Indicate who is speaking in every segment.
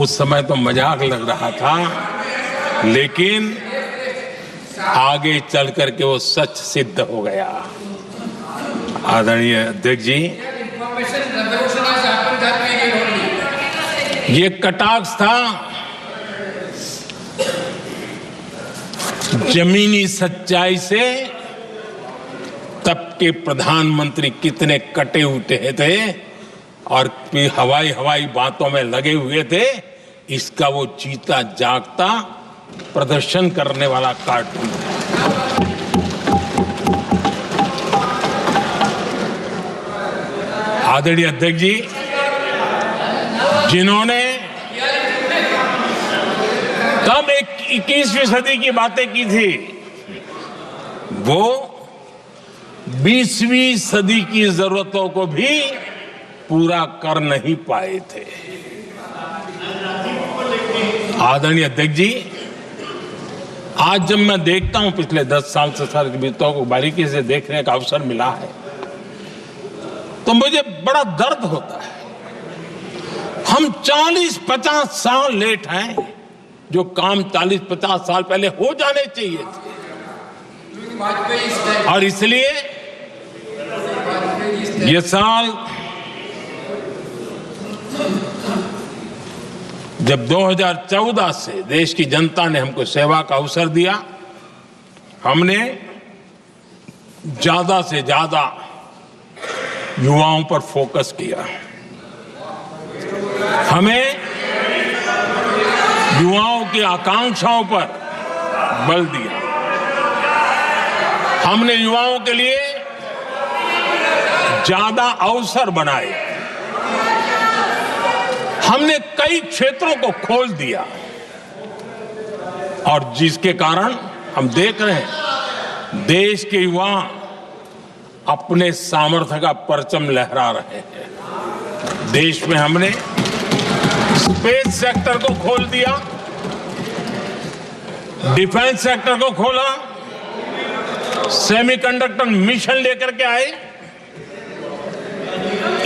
Speaker 1: उस समय तो मजाक लग रहा था, लेकिन आगे चल करके वो सच सिद्ध हो गया। आदरणीय अध्यक्ष जी, ये कटाक्ष था जमीनी सच्चाई से। तब के प्रधानमंत्री कितने कटे उठे थे और हवाई बातों में लगे हुए थे, इसका वो जीता जागता प्रदर्शन करने वाला कार्टून है। आदरणीय अध्यक्ष जी, जिन्होंने तब 21वीं सदी की बातें की थी, वो 20वीं सदी की जरूरतों को भी पूरा कर नहीं पाए थे। आदरणीय अध्यक्ष जी, आज जब मैं देखता हूं, पिछले 10 साल से सारी बीतों को बारीकी से देखने का अवसर मिला है, तो मुझे बड़ा दर्द होता है। हम 40-50 साल लेट हैं, जो काम 40-50 साल पहले हो जाने चाहिए थे। और इसलिए ये साल जब 2014 से देश की जनता ने हमको सेवा का अवसर दिया, हमने ज्यादा से ज्यादा युवाओं पर फोकस किया। हमें युवाओं की आकांक्षाओं पर बल दिया। हमने युवाओं के लिए ज्यादा अवसर बनाए। हमने कई क्षेत्रों को खोल दिया और जिसके कारण हम देख रहे हैं, देश के युवा अपने सामर्थ्य का परचम लहरा रहे हैं। देश में हमने स्पेस सेक्टर को खोल दिया, डिफेंस सेक्टर को खोला, सेमीकंडक्टर मिशन लेकर के आए,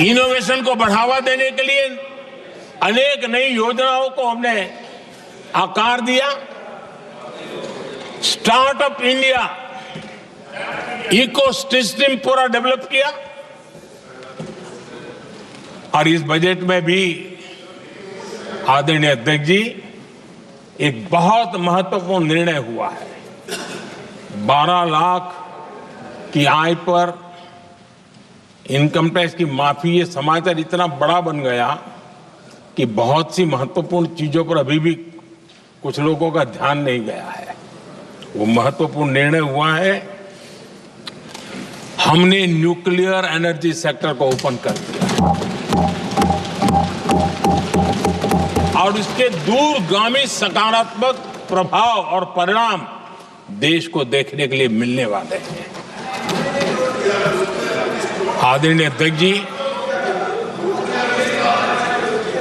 Speaker 1: इनोवेशन को बढ़ावा देने के लिए अनेक नई योजनाओं को हमने आकार दिया। स्टार्टअप इंडिया इकोसिस्टम पूरा डेवलप किया। और इस बजट में भी आदरणीय अध्यक्ष जी, एक बहुत महत्वपूर्ण निर्णय हुआ है। 12 लाख की आय पर इनकम टैक्स की माफी। ये समाचार इतना बड़ा बन गया कि बहुत सी महत्वपूर्ण चीजों पर अभी भी कुछ लोगों का ध्यान नहीं गया है। वो महत्वपूर्ण निर्णय हुआ है। हमने न्यूक्लियर एनर्जी सेक्टर को ओपन कर दिया और इसके दूरगामी सकारात्मक प्रभाव और परिणाम देश को देखने के लिए मिलने वाले हैं। आदरणीय अध्यक्ष ji,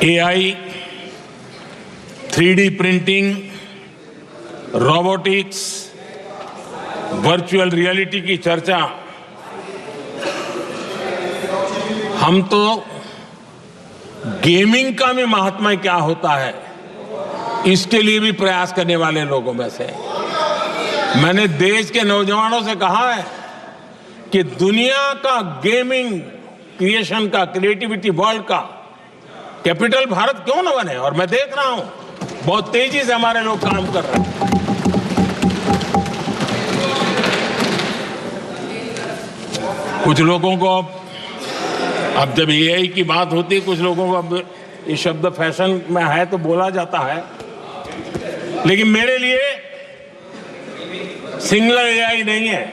Speaker 1: AI, 3D printing, robotics, virtual reality की चर्चा हम तो गेमिंग का भी महात्मा क्या होता है, इसके लिए भी प्रयास करने वाले लोगों में से। मैंने देश के नौजवानों से कहा है कि दुनिया का गेमिंग क्रिएशन का, क्रिएटिविटी वर्ल्ड का कैपिटल भारत क्यों न बने। और मैं देख रहा हूं बहुत तेजी से हमारे लोग काम कर रहे हैं। कुछ लोगों को अब जब एआई की बात होती है, कुछ लोगों को अब ये शब्द फैशन में है तो बोला जाता है, लेकिन मेरे लिए सिंगल एआई नहीं है,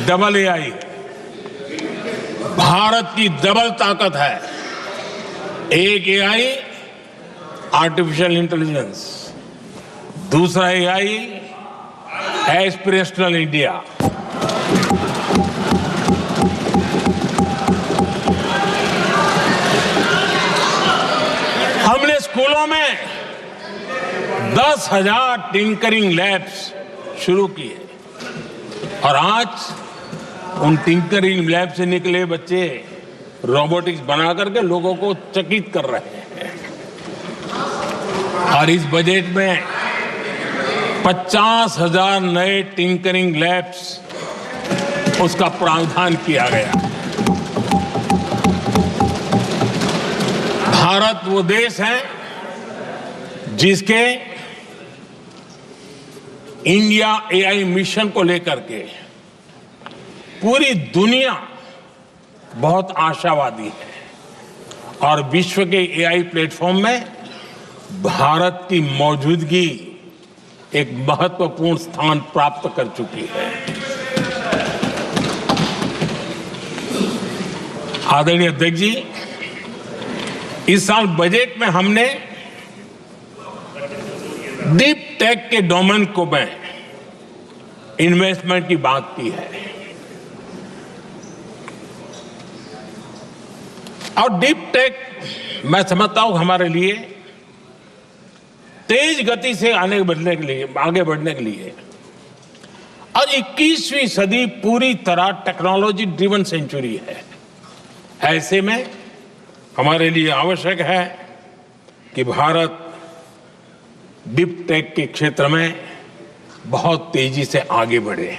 Speaker 1: डबल एआई। भारत की डबल ताकत है। एक एआई आर्टिफिशियल इंटेलिजेंस, दूसरा एआई एस्पिरेशनल इंडिया। हमने स्कूलों में 10,000 टिंकरिंग लैब्स शुरू किए और आज उन टिंकरिंग लैब से निकले बच्चे रोबोटिक्स बना करके लोगों को चकित कर रहे हैं। और इस बजट में 50,000 नए टिंकरिंग लैब्स उसका प्रावधान किया गया। भारत वो देश है जिसके इंडिया एआई मिशन को लेकर के पूरी दुनिया बहुत आशावादी है और विश्व के एआई प्लेटफॉर्म में भारत की मौजूदगी एक महत्वपूर्ण स्थान प्राप्त कर चुकी है। आदरणीय अध्यक्ष जी, इस साल बजट में हमने डीप टेक के डोमेन को में इन्वेस्टमेंट की बात की है और डीप टेक मैं समझता हूं हमारे लिए तेज गति से आगे बढ़ने के लिए और 21वीं सदी पूरी तरह टेक्नोलॉजी ड्रिवन सेंचुरी है। ऐसे में हमारे लिए आवश्यक है कि भारत डीप टेक के क्षेत्र में बहुत तेजी से आगे बढ़े।